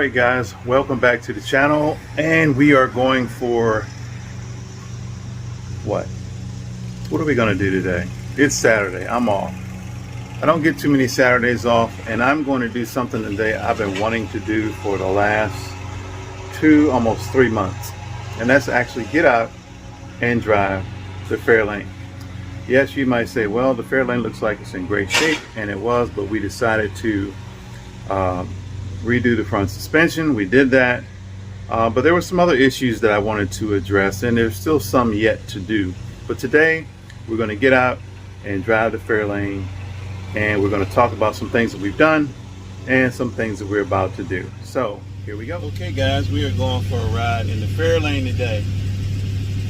Alright guys, welcome back to the channel, and we are going for what are we going to do today? It's Saturday. I'm off. I don't get too many Saturdays off, and I'm going to do something today I've been wanting to do for the last almost 3 months, and that's actually get out and drive the Fairlane. Yes, you might say, well, the Fairlane looks like it's in great shape, and it was, but we decided to redo the front suspension. We did that, but there were some other issues that I wanted to address, and there's still some yet to do. But today we're going to get out and drive the Fairlane, and we're going to talk about some things that we've done and some things that we're about to do. So here we go. Okay guys, we are going for a ride in the Fairlane today.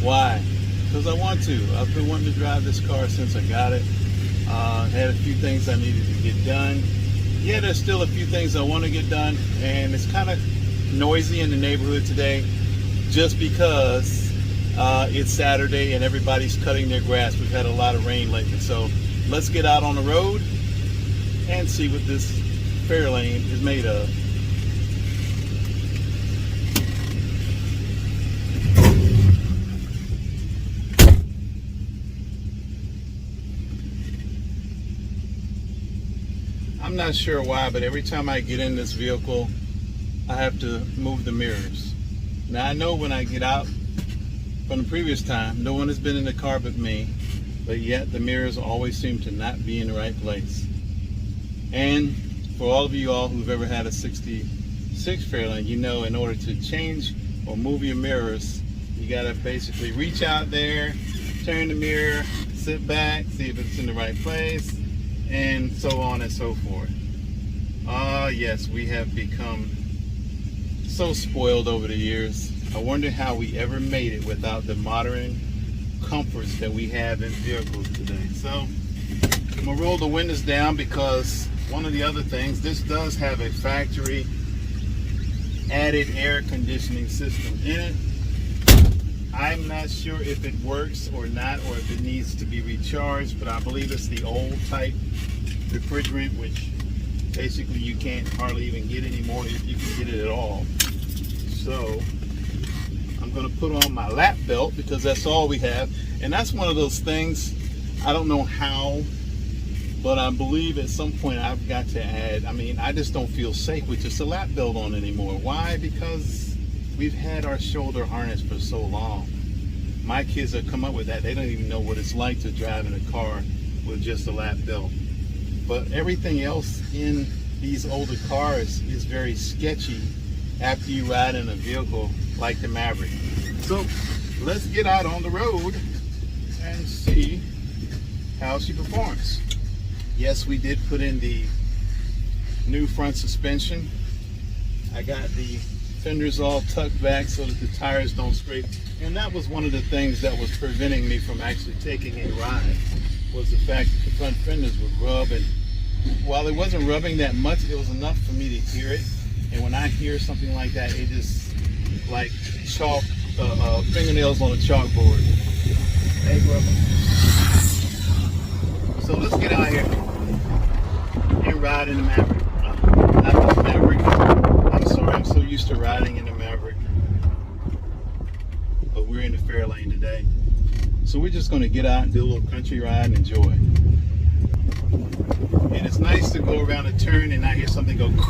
Why? Because I want to. I've been wanting to drive this car since I got it. Had a few things I needed to get done. Yeah, there's still a few things I want to get done, and it's kind of noisy in the neighborhood today just because it's Saturday and everybody's cutting their grass. We've had a lot of rain lately, so let's get out on the road and see what this Fairlane is made of. I'm not sure why, but every time I get in this vehicle, I have to move the mirrors. Now I know when I get out from the previous time, no one has been in the car but me, but yet the mirrors always seem to not be in the right place. And for all of you all who've ever had a 66 Fairlane, you know in order to change or move your mirrors, you gotta basically reach out there, turn the mirror, sit back, see if it's in the right place, and so on and so forth. Yes, we have become so spoiled over the years. I wonder how we ever made it without the modern comforts that we have in vehicles today. So I'm gonna roll the windows down because one of the other things, this does have a factory added air conditioning system in it. I'm not sure if it works or not, or if it needs to be recharged, but I believe it's the old type refrigerant, which basically you can't hardly even get anymore, if you can get it at all. So I'm going to put on my lap belt because that's all we have, and that's one of those things, I don't know how, but I believe at some point I've got to add. I mean, I just don't feel safe with just a lap belt on anymore. Why? Because we've had our shoulder harness for so long. My kids have come up with that. They don't even know what it's like to drive in a car with just a lap belt. But everything else in these older cars is very sketchy after you ride in a vehicle like the Maverick. So let's get out on the road and see how she performs. Yes, we did put in the new front suspension. I got the fenders all tucked back so that the tires don't scrape, and that was one of the things that was preventing me from actually taking a ride, was the fact that the front fenders would rub, and while it wasn't rubbing that much, it was enough for me to hear it. And when I hear something like that, it just like chalk, fingernails on a chalkboard. They rubbing. So let's get out here and ride in the Maverick. Not the Maverick. I'm sorry, I'm so used to riding in the Maverick, but we're in the Fairlane today. So we're just going to get out and do a little country ride and enjoy. And it's nice to go around a turn and not hear something go because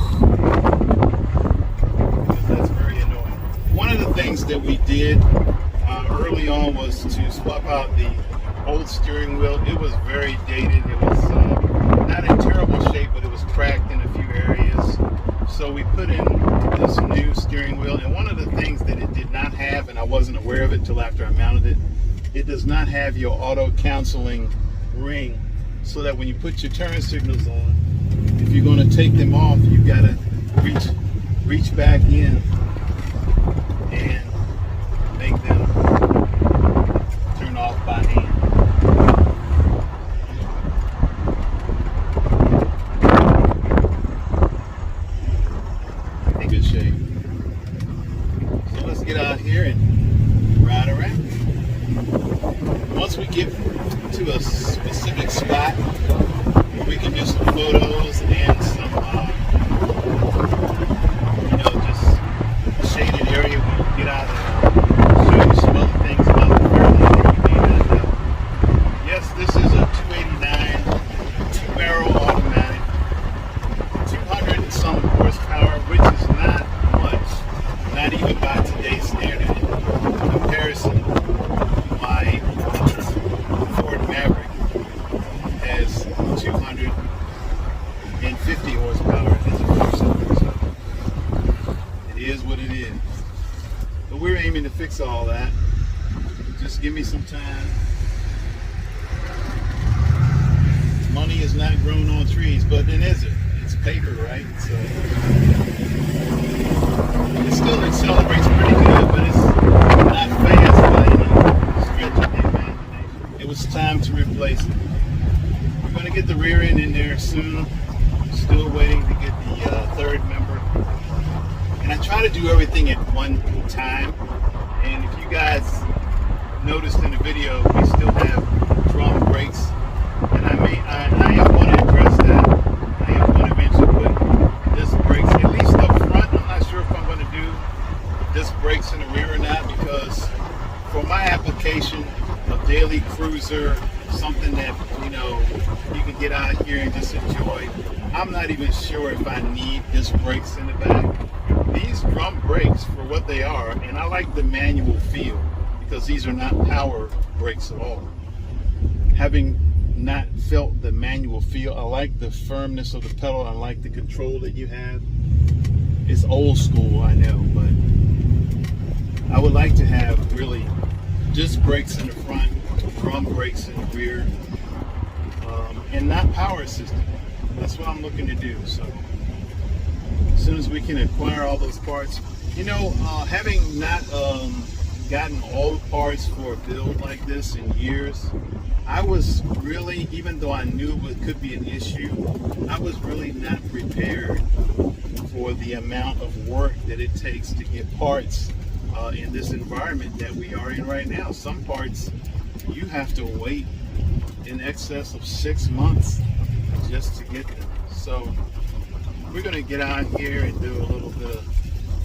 that's very annoying. One of the things that we did early on was to swap out the old steering wheel. It was very dated. It was not in terrible shape, but it was cracked in a few areas. So we put in this new steering wheel, and one of the things that it did not have, and I wasn't aware of it until after I mounted it, it does not have your auto counseling ring, so that when you put your turn signals on, if you're going to take them off, you've got to reach back in and make them turn off by hand. In good shape. So let's get out here and ride around. Once we get to a specific spot where we can do some photos and some, just is what it is. But we're aiming to fix all that. Just give me some time. Money is not grown on trees, but then is it? It's paper, right? So it still accelerates pretty good, but it's not fast by any stretch of the imagination. It was time to replace it. We're going to get the rear end in there soon. Still waiting to get the third member. And I try to do everything at one time. And if you guys noticed in the video, we still have drum brakes. And I am going to address that. I am going to eventually put disc brakes, at least up front. I'm not sure if I'm going to do disc brakes in the rear or not, because for my application, a daily cruiser, something that, you know, you can get out here and just enjoy, I'm not even sure if I need disc brakes in the back. These drum brakes, for what they are, and I like the manual feel, because these are not power brakes at all. Having not felt the manual feel, I like the firmness of the pedal. I like the control that you have. It's old school, I know, but I would like to have really disc brakes in the front, drum brakes in the rear, and not power assisted. That's what I'm looking to do. So as soon as we can acquire all those parts, you know, having not gotten all the parts for a build like this in years, I was really, even though I knew it could be an issue, I was really not prepared for the amount of work that it takes to get parts in this environment that we are in right now. Some parts you have to wait in excess of 6 months just to get them. So we're going to get out here and do a little bit of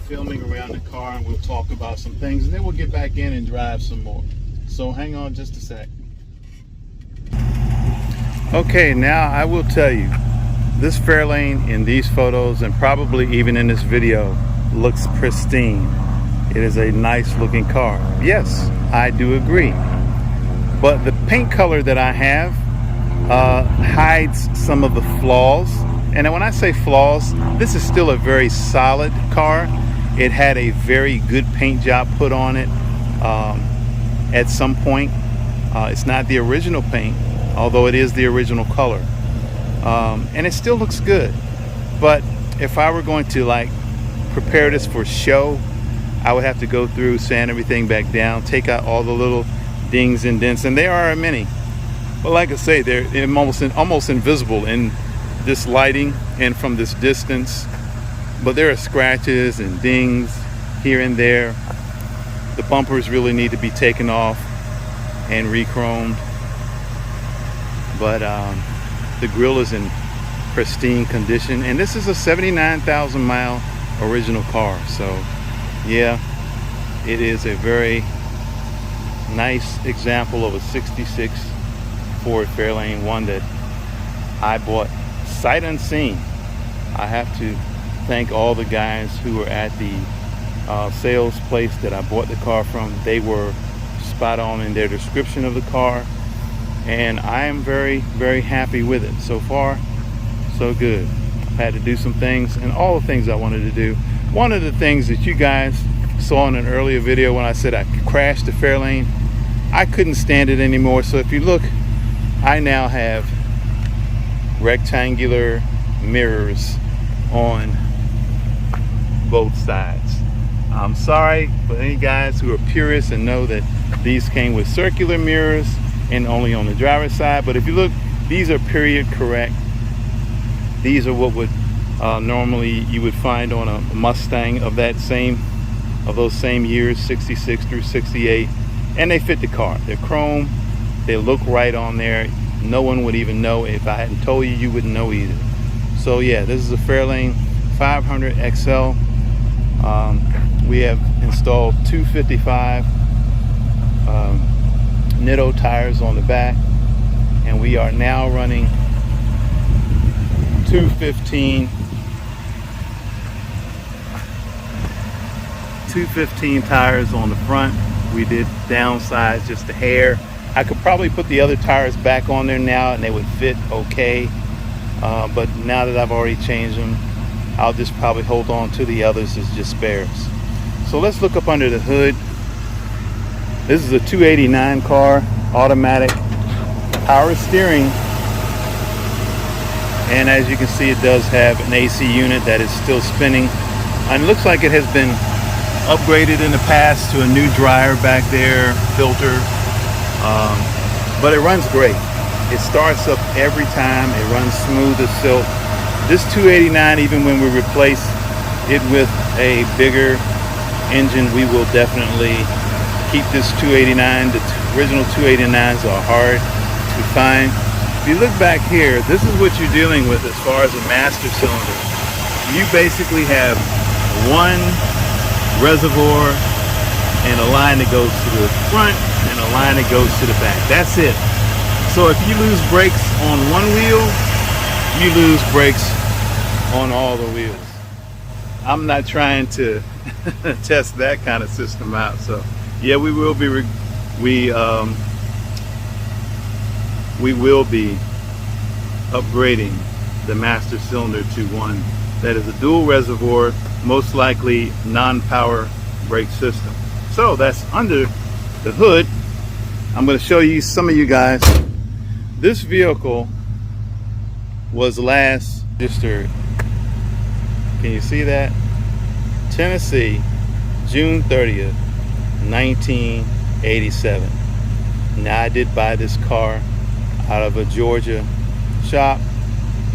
filming around the car, and we'll talk about some things, and then we'll get back in and drive some more. So hang on just a sec. Okay, now I will tell you, this Fairlane in these photos, and probably even in this video, looks pristine. It is a nice looking car. Yes, I do agree. But the paint color that I have hides some of the flaws. And when I say flaws, this is still a very solid car. It had a very good paint job put on it at some point. It's not the original paint, although it is the original color. And it still looks good. But if I were going to like prepare this for show, I would have to go through, sand everything back down, take out all the little dings and dents, and there are many. But like I say, they're almost invisible in this lighting and from this distance. But there are scratches and dings here and there. The bumpers really need to be taken off and re-chromed. But the grill is in pristine condition, and this is a 79,000 mile original car. So yeah, it is a very nice example of a 66 Ford Fairlane, one that I bought sight unseen. I have to thank all the guys who were at the sales place that I bought the car from. They were spot on in their description of the car, and I am very, very happy with it. So far, so good. I've had to do some things, and all the things I wanted to do. One of the things that you guys saw in an earlier video when I said I crashed the Fairlane, I couldn't stand it anymore. So if you look, I now have rectangular mirrors on both sides. I'm sorry for any guys who are purists and know that these came with circular mirrors and only on the driver's side, but if you look, these are period correct. These are what would normally you would find on a Mustang of those same years, 66 through 68, and they fit the car. They're chrome, they look right on there. No one would even know. If I hadn't told you, you wouldn't know either. So yeah, this is a Fairlane 500 XL. We have installed 255 Nitto tires on the back, and we are now running 215 tires on the front. We did downsize just a hair. I could probably put the other tires back on there now and they would fit okay, but now that I've already changed them, I'll just probably hold on to the others as just spares. So let's look up under the hood. This is a 289 car, automatic, power steering, and as you can see, it does have an AC unit that is still spinning, and it looks like it has been upgraded in the past to a new dryer back there, filter, but it runs great. It starts up every time. It runs smooth as silk. This 289, even when we replace it with a bigger engine, we will definitely keep this 289. The original 289s are hard to find. If you look back here, this is what you're dealing with as far as a master cylinder. You basically have one reservoir and a line that goes to the front and a line that goes to the back. That's it. So if you lose brakes on one wheel, you lose brakes on all the wheels. I'm not trying to test that kind of system out. So yeah, we will be upgrading the master cylinder to one that is a dual reservoir, most likely non-power brake system. So that's under the hood. I'm going to show you, some of you guys, this vehicle was last registered, can you see that? Tennessee, June 30th, 1987. Now I did buy this car out of a Georgia shop,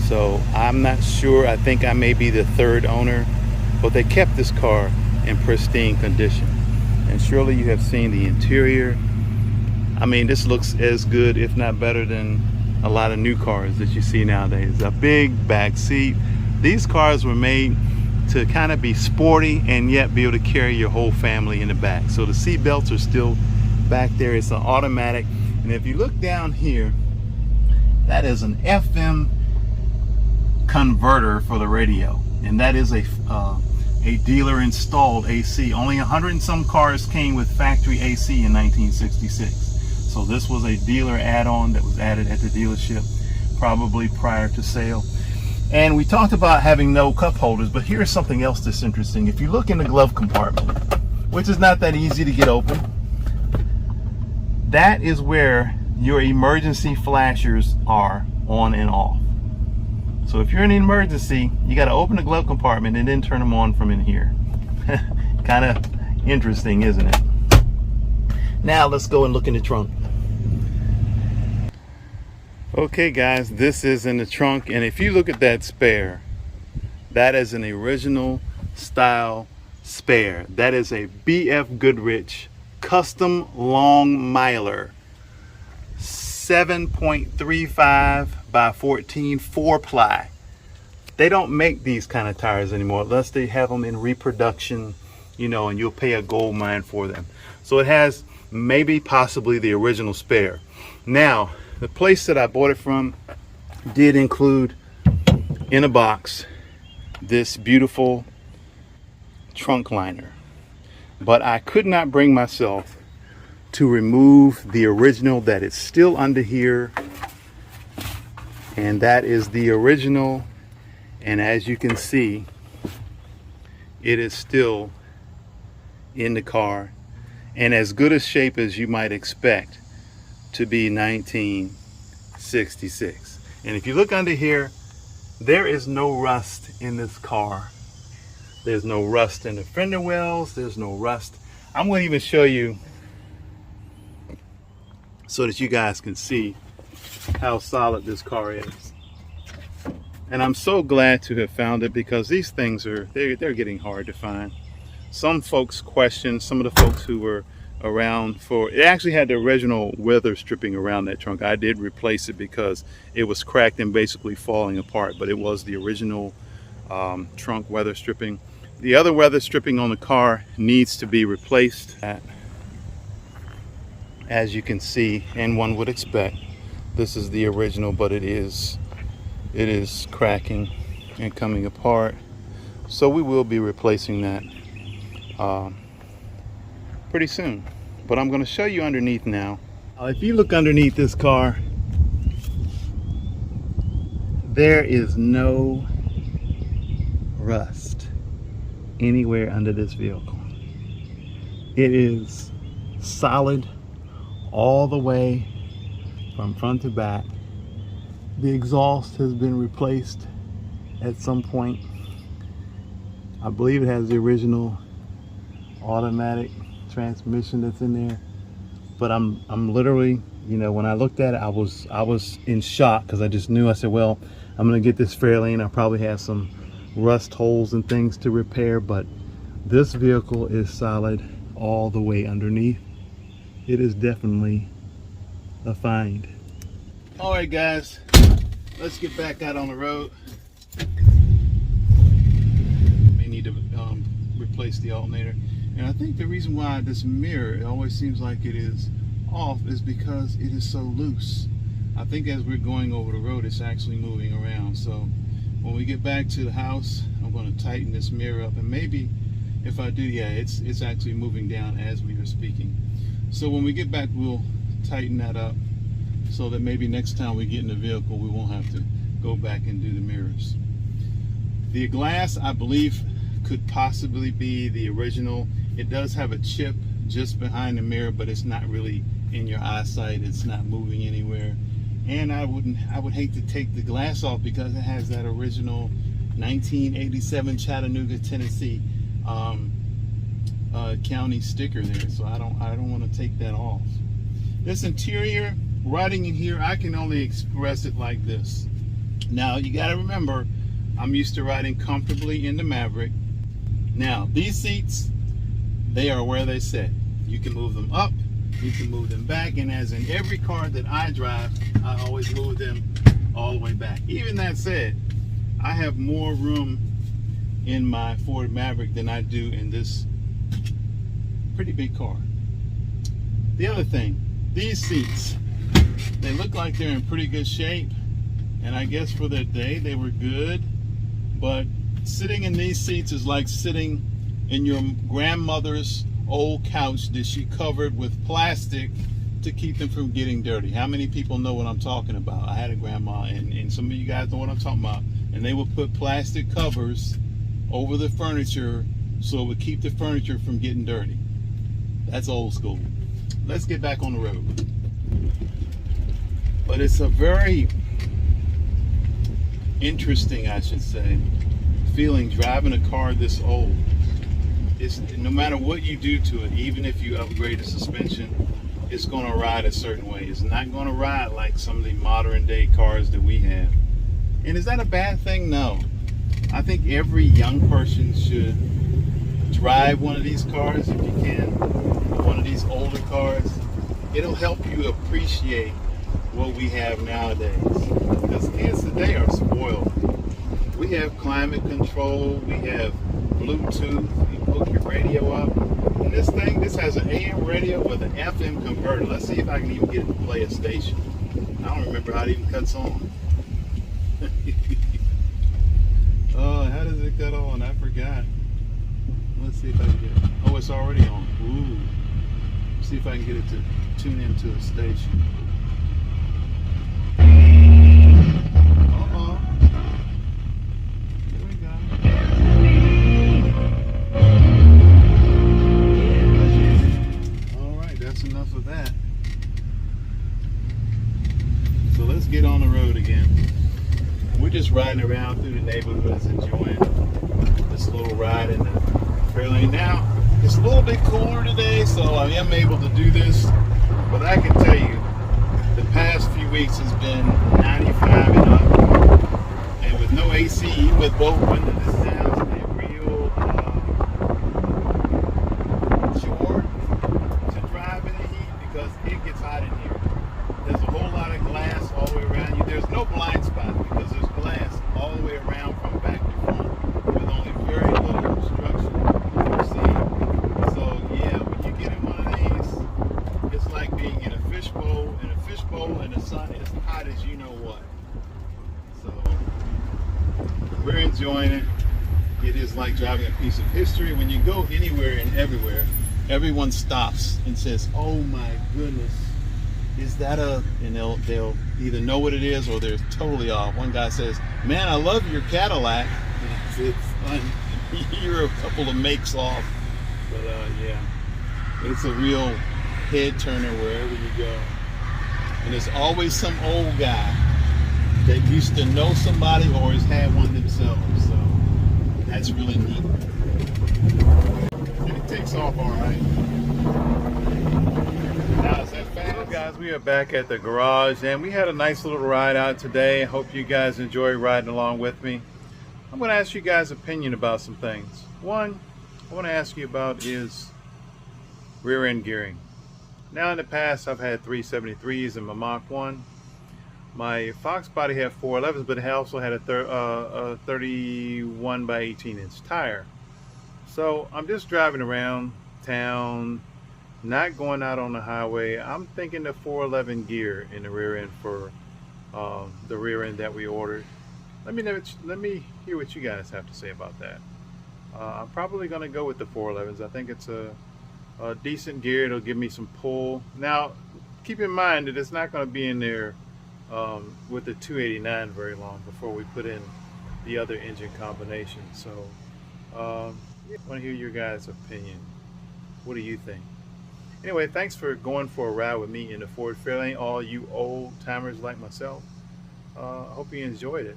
so I'm not sure. I think I may be the third owner, but they kept this car in pristine condition. And surely you have seen the interior. I mean, this looks as good, if not better, than a lot of new cars that you see nowadays. A big back seat. These cars were made to kind of be sporty and yet be able to carry your whole family in the back. So the seat belts are still back there. It's an automatic. And if you look down here, that is an FM converter for the radio. And that is a dealer installed AC. Only 100 and some cars came with factory AC in 1966. So this was a dealer add-on that was added at the dealership, probably prior to sale. And we talked about having no cup holders, but here's something else that's interesting. If you look in the glove compartment, which is not that easy to get open, that is where your emergency flashers are on and off. So if you're in an emergency, you got to open the glove compartment and then turn them on from in here. Kind of interesting, isn't it? Now let's go and look in the trunk. Okay guys, this is in the trunk, and if you look at that spare, that is an original style spare. That is a BF Goodrich custom long miler, 7.35 by 14 4-ply. They don't make these kind of tires anymore unless they have them in reproduction, you know, and you'll pay a gold mine for them. So it has maybe possibly the original spare. Now the place that I bought it from did include in a box this beautiful trunk liner, but I could not bring myself to remove the original that is still under here, and that is the original. And as you can see, it is still in the car and as good a shape as you might expect to be 1966. And if you look under here, there is no rust in this car. There's no rust in the fender wells. There's no rust. I'm going to even show you so that you guys can see how solid this car is. And I'm so glad to have found it, because these things are, they're getting hard to find. Some folks question, some of the folks who were around for it actually had the original weather stripping around that trunk. I did replace it because it was cracked and basically falling apart, but it was the original trunk weather stripping. The other weather stripping on the car needs to be replaced. As you can see, and one would expect, this is the original, but it is cracking and coming apart. So we will be replacing that pretty soon. But I'm going to show you underneath now. If you look underneath this car, there is no rust anywhere under this vehicle. It is solid all the way from front to back. The exhaust has been replaced at some point. I believe it has the original automatic transmission that's in there, but I'm literally, you know, when I looked at it, I was in shock, because I just knew, I said, well, I'm gonna get this Fairlane, I probably have some rust holes and things to repair, but this vehicle is solid all the way underneath. It is definitely a find. All right, guys, let's get back out on the road. May need to replace the alternator. And I think the reason why this mirror, it always seems like it is off, is because it is so loose. I think as we're going over the road, it's actually moving around. So when we get back to the house, I'm going to tighten this mirror up, and maybe if I do, yeah, it's actually moving down as we are speaking. So when we get back, we'll tighten that up so that maybe next time we get in the vehicle, we won't have to go back and do the mirrors. The glass, I believe, could possibly be the original. It does have a chip just behind the mirror, but it's not really in your eyesight. It's not moving anywhere. And I would hate to take the glass off, because it has that original 1987 Chattanooga, Tennessee county sticker there. So I don't want to take that off. This interior, riding in here, I can only express it like this. Now you got to remember, I'm used to riding comfortably in the Maverick. Now these seats, they are where they sit. You can move them up, you can move them back, and as in every car that I drive, I always move them all the way back. Even that said, I have more room in my Ford Maverick than I do in this pretty big car. The other thing, these seats, they look like they're in pretty good shape, and I guess for their day they were good, but sitting in these seats is like sitting in your grandmother's old couch that she covered with plastic to keep them from getting dirty. How many people know what I'm talking about? I had a grandma, and some of you guys know what I'm talking about, and they would put plastic covers over the furniture so it would keep the furniture from getting dirty. That's old school. Let's get back on the road. But it's a very interesting, I should say, feeling driving a car this old. It's, no matter what you do to it, even if you upgrade the suspension, it's going to ride a certain way. It's not going to ride like some of the modern day cars that we have. And is that a bad thing? No. I think every young person should drive one of these cars if you can, one of these older cars. It'll help you appreciate what we have nowadays, because kids today are spoiled. We have climate control, we have Bluetooth, you hook your radio up, and this has an AM radio with an FM converter. Let's see if I can even get it to play a station. I don't remember how it even cuts on. Oh, how does it cut on? I forgot. Let's see if I can get it. Oh, it's already on. Ooh. See if I can get it to tune into a station. Uh-oh. Here we go. All right, that's enough of that. So let's get on the road again. We're just riding around through the neighborhoods, enjoying this little ride in the Fairlane. Now, it's a little bit cooler today, so I am able to do this, but I can tell you, the past few weeks has been 95 and up, and with no AC, even with both windows down, a real chore to drive in the heat, because it gets hot in here. There's a whole lot of glass all the way around you. There's no blind spots because there's glass all the way around from back to front with only very little obstruction. You see? So yeah, when you get in one of these, it's like being in a fishbowl, and the sun is hot as you know what. So we're enjoying it. It is like driving a piece of history. When you go anywhere and everywhere, everyone stops and says, "Oh my goodness, is that a," and they'll either know what it is or they're totally off. One guy says, "Man, I love your Cadillac." It's you're a couple of makes off. But yeah, it's a real head turner wherever you go. And there's always some old guy that used to know somebody or has had one themselves. So that's really neat. And it takes off all right. Now, is that fast? So guys, we are back at the garage and we had a nice little ride out today. I hope you guys enjoy riding along with me. I'm going to ask you guys' opinion about some things. One, I want to ask you about is rear end gearing. Now in the past I've had 373s in my Mach 1. My Fox body had 411s, but it also had a 31 by 18 inch tire. So I'm just driving around town, not going out on the highway. I'm thinking the 411 gear in the rear end for the rear end that we ordered. Let me hear what you guys have to say about that. I'm probably going to go with the 411s. I think it's a decent gear. It'll give me some pull. Now, keep in mind that it's not going to be in there with the 289 very long before we put in the other engine combination. So, I want to hear your guys' opinion. What do you think? Anyway, thanks for going for a ride with me in the Ford Fairlane, all you old timers like myself. I hope you enjoyed it.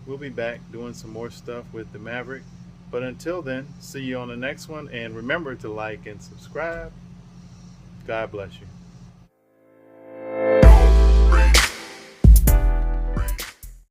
We'll be back doing some more stuff with the Maverick. But until then, see you on the next one. And remember to like and subscribe. God bless you.